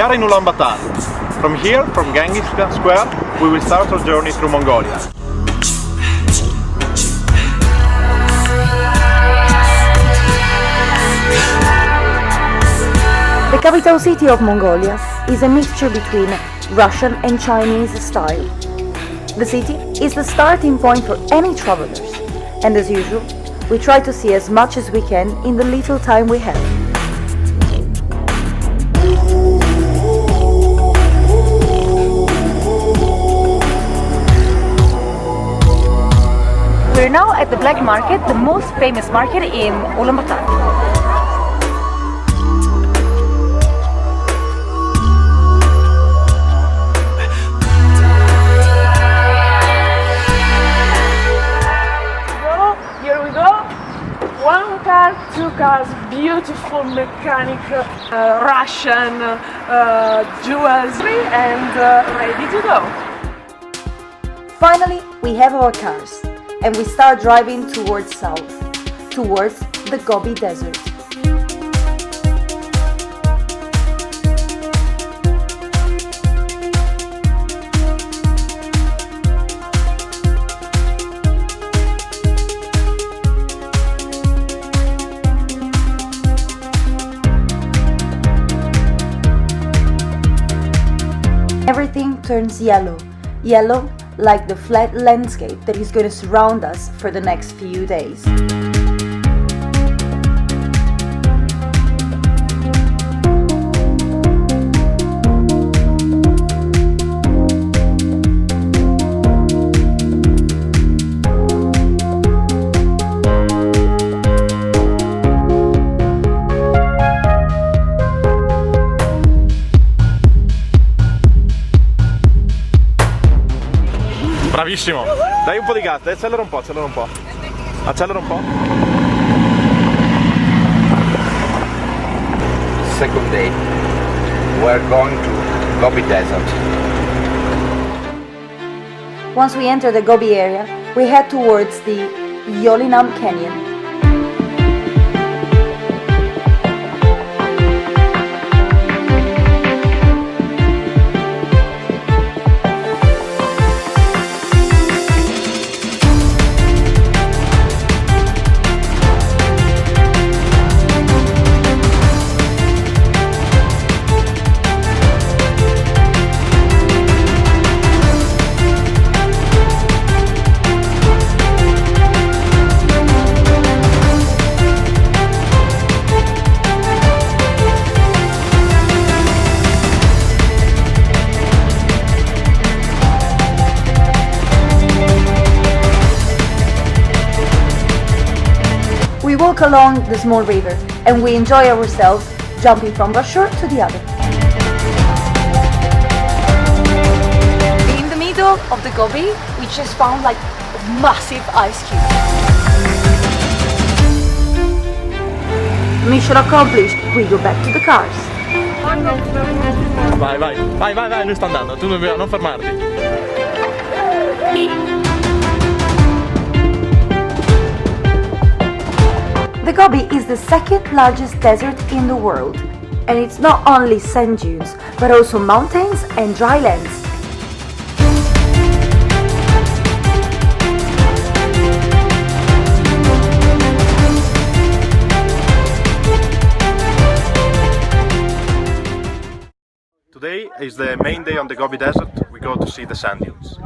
are in Ulaanbaatar. From here, from Genghis Square, we will start our journey through Mongolia. The capital city of Mongolia is a mixture between Russian and Chinese style. The city is the starting point for any travelers, and as usual, we try to see as much as we can in the little time we have. We're now at the Black Market, the most famous market in Ulaanbaatar. One car, two cars, beautiful mechanic, Russian jewelry, and ready to go. Finally, we have our cars, and we start driving towards south, towards the Gobi Desert. Everything turns yellow, yellow like the flat landscape that is going to surround us for the next few days. Bravissimo! Dai un po' di gas, accelera un po', accelera un po'. Accelera un po'. Second day, we're going to Gobi Desert. Once we enter the Gobi area, we head towards the Yolinam Canyon. We walk along the small river and we enjoy ourselves jumping from one shore to the other. In the middle of the Gobi, we just found like a massive ice cube. Mission accomplished, we go back to the cars. Vai, vai, vai, vai, vai, lui sta andando, tu non fermarti. The Gobi is the second largest desert in the world, and it's not only sand dunes, but also mountains and dry lands. Today is the main day on the Gobi Desert. We go to see the sand dunes.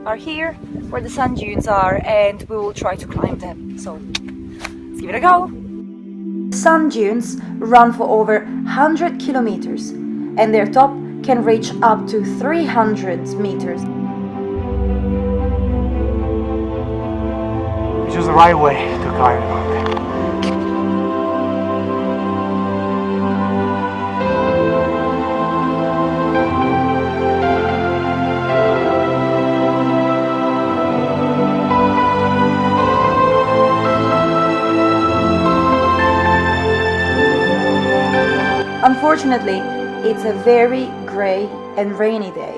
Are here where the sand dunes are, and we will try to climb them. So let's give it a go. Sand dunes run for over 100 kilometers, and their top can reach up to 300 meters. We chose the right way to climb the mountain. Unfortunately, it's a very grey and rainy day.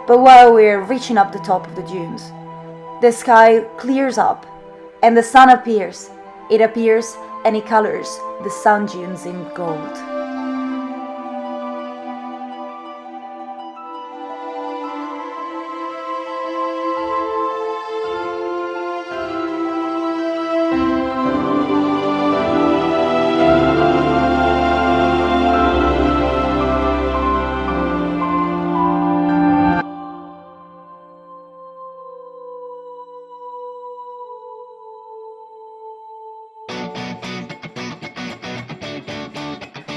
But while we're reaching up the top of the dunes, the sky clears up and the sun appears. It appears and it colors the sand dunes in gold.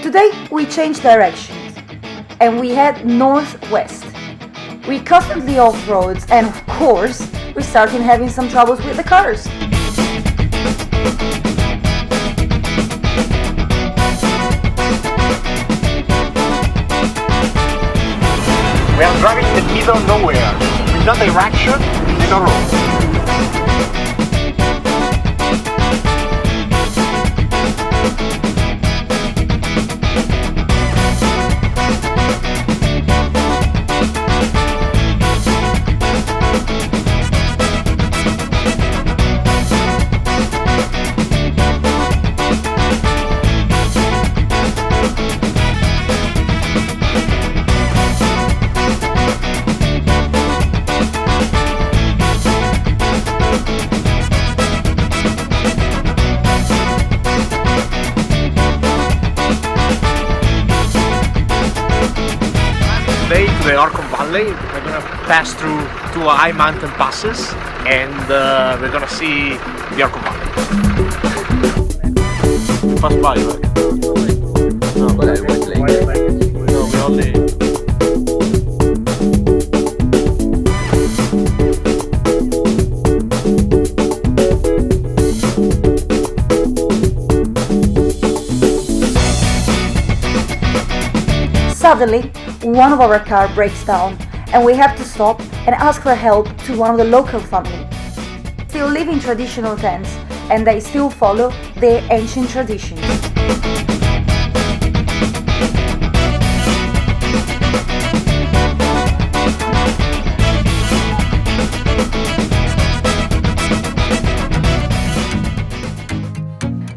Today we changed directions and we head northwest. We constantly off roads and of course we started having some troubles with the cars. We are driving in the middle of nowhere, with no direction and no road. Today to the Orcon Valley, we're gonna pass through two high mountain passes and we're gonna see the Orcon Valley. Pass by, right? No, no, we only... Suddenly, one of our car breaks down and we have to stop and ask for help to one of the local family. Still live in traditional tents and they still follow their ancient traditions.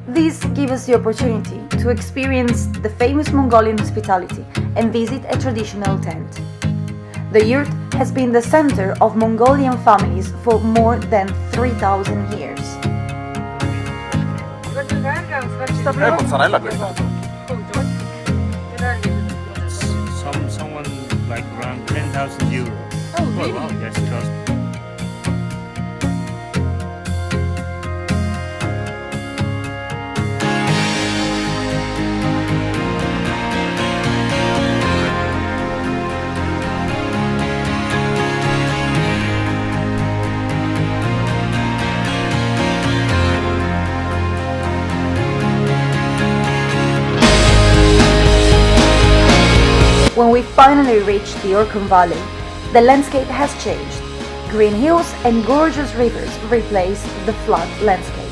This gives us the opportunity to experience the famous Mongolian hospitality and visit a traditional tent. The yurt has been the center of Mongolian families for more than 3,000 years. mozzarella questa. Someone like around 10,000 euros. Oh, really? Wow. Yes, trust me. When we finally reached the Orcon Valley, the landscape has changed. Green hills and gorgeous rivers replace the flat landscape.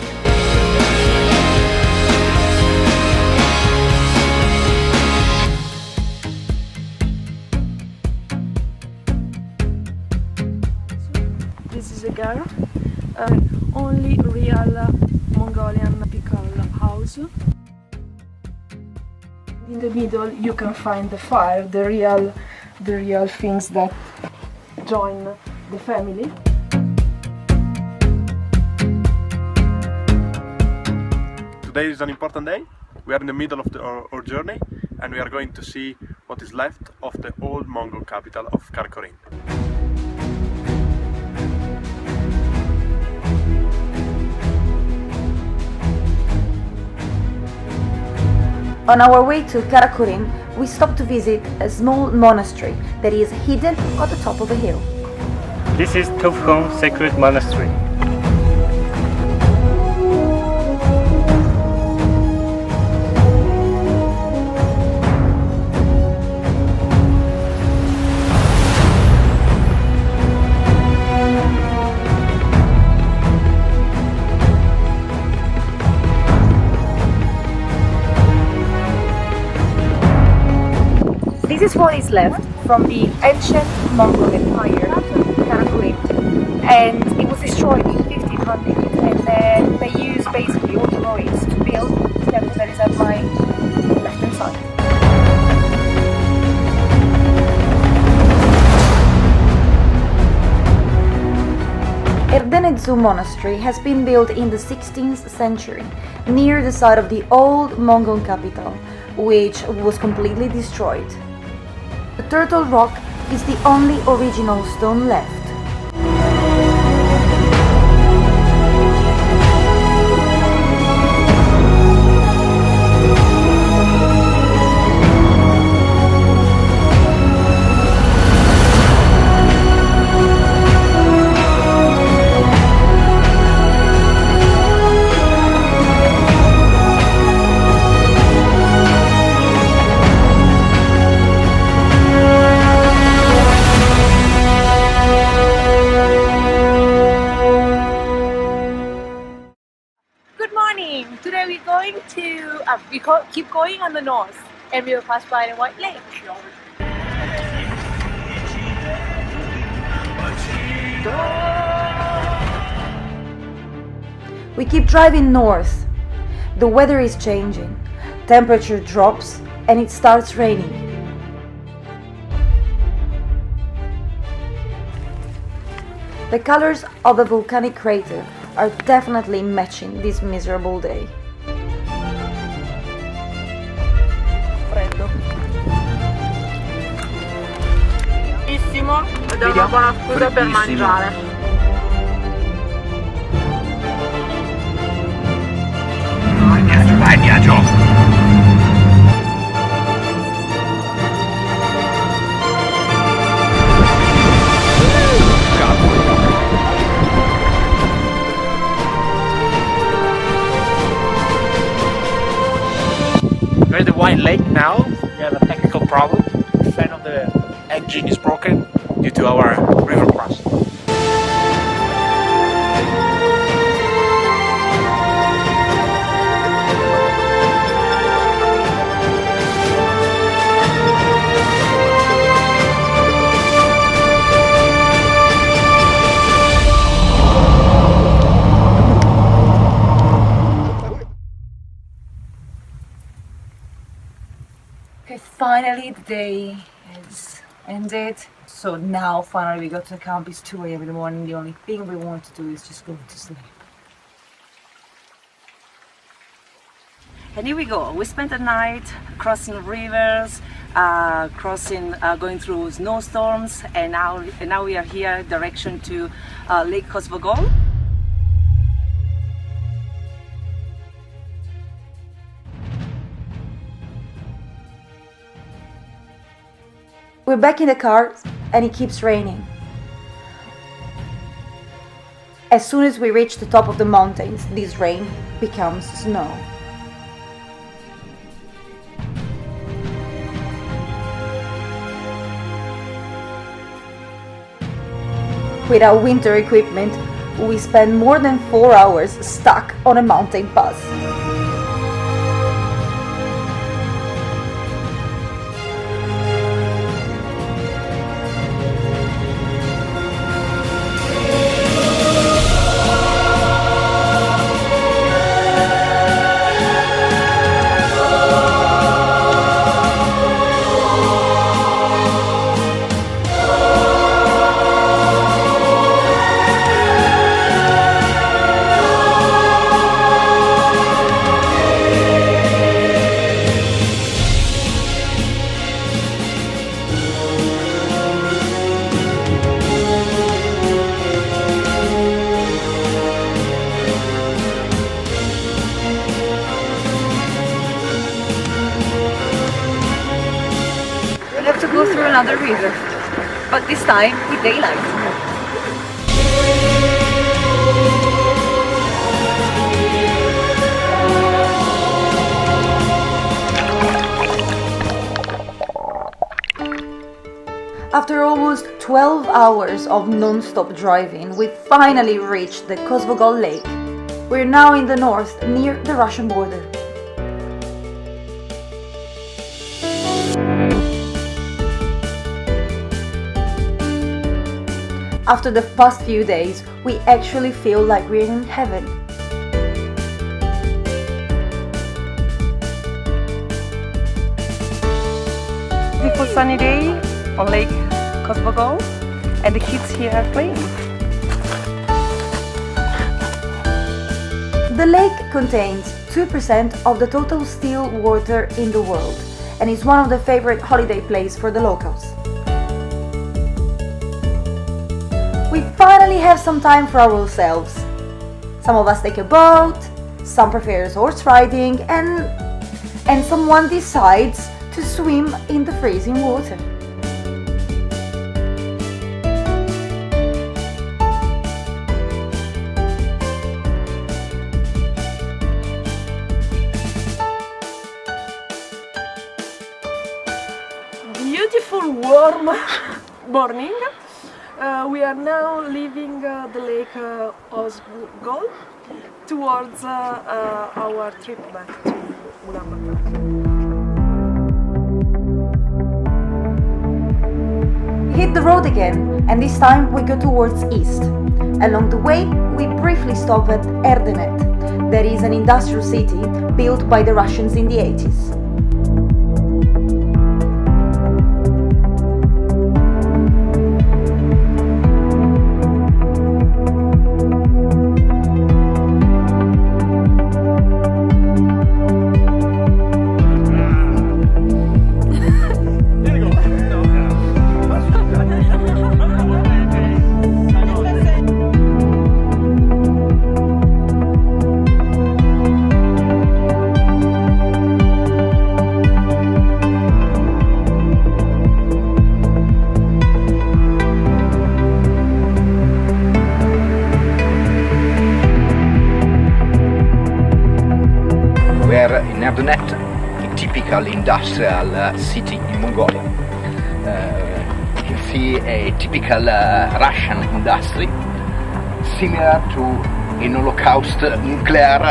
This is a girl, only real Mongolian typical house. In the middle you can find the fire, the real things that join the family. Today is an important day. We are in the middle of our journey and we are going to see what is left of the old Mongol capital of Karakorum. On our way to Karakorum, we stopped to visit a small monastery that is hidden at the top of a hill. This is Tufkon Sacred Monastery. This one is left from the ancient Mongol Empire, and it was destroyed in 1500. And then they used basically all the ruins to build the temple that is at my left-hand side. Erdenezu Monastery has been built in the 16th century near the site of the old Mongol capital, which was completely destroyed. The Turtle Rock is the only original stone left. Today we're going to keep going on the north, and we'll pass by the White Lake. We keep driving north. The weather is changing. Temperature drops and it starts raining. The colors of the volcanic crater are definitely matching this miserable day. Freddo. Bellissimo, ed è una buona scusa per mangiare. Vai, viaggio! We're at the White Lake now. We have a technical problem. The fan of the engine is broken due to our river crossing. Okay, finally the day is ended. So now finally we got to the camp. It's 2 a.m. in the morning. The only thing we want to do is just go to sleep. And here we go. We spent the night crossing rivers, going through snowstorms, and now we are here direction to Lake Kosvogol. We're back in the car and it keeps raining. As soon as we reach the top of the mountains, this rain becomes snow. With our winter equipment, we spend more than 4 hours stuck on a mountain pass. We have to go through another river, but this time with daylight. After almost 12 hours of non-stop driving, we finally reached the Kosvogol Lake. We're now in the north, near the Russian border. After the past few days, we actually feel like we're in heaven. Beautiful sunny day on Lake Kosbogol, and the kids here are playing. The lake contains 2% of the total still water in the world and is one of the favorite holiday places for the locals. We finally have some time for ourselves. Some of us take a boat, some prefer horse riding, and someone decides to swim in the freezing water. Beautiful warm morning. We are now leaving the lake Kosbogol towards our trip back to Ulaanbaatar. Hit the road again, and this time we go towards east. Along the way, we briefly stop at Erdenet. That is an industrial city built by the Russians in the 80s. In Duhet, a typical industrial city in Mongolia. You can see a typical Russian industry, similar to an Holocaust nuclear.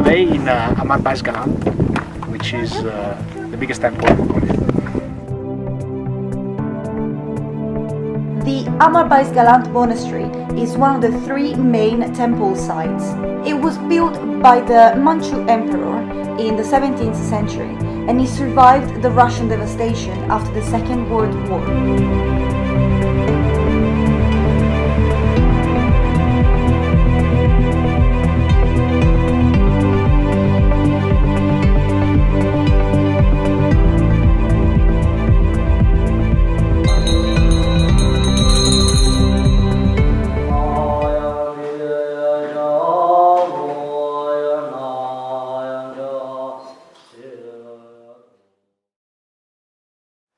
Today in Galant, which is the biggest temple in Mongolia. The Galant Monastery is one of the 3 main temple sites. It was built by the Manchu Emperor in the 17th century, and it survived the Russian devastation after the Second World War.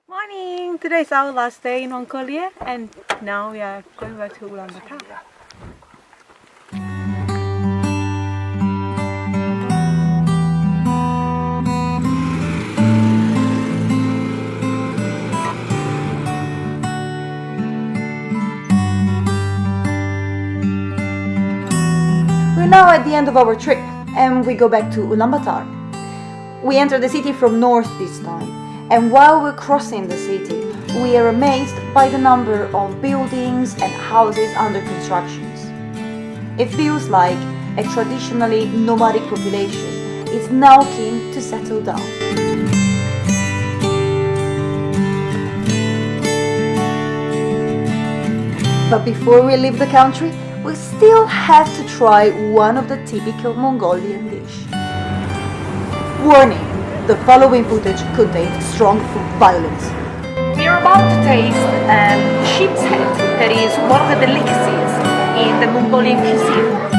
Morning! Today is our last day in Mongolia, and now we are going back to Ulaanbaatar. We're now at the end of our trip, and we go back to Ulaanbaatar. We enter the city from north this time, and while we're crossing the city, we are amazed by the number of buildings and houses under construction. It feels like a traditionally nomadic population is now keen to settle down. But before we leave the country, we still have to try one of the typical Mongolian dishes. Warning! The following footage contains strong food violence. We are about to taste sheep's head, that is one of the delicacies in the Mongolian cuisine.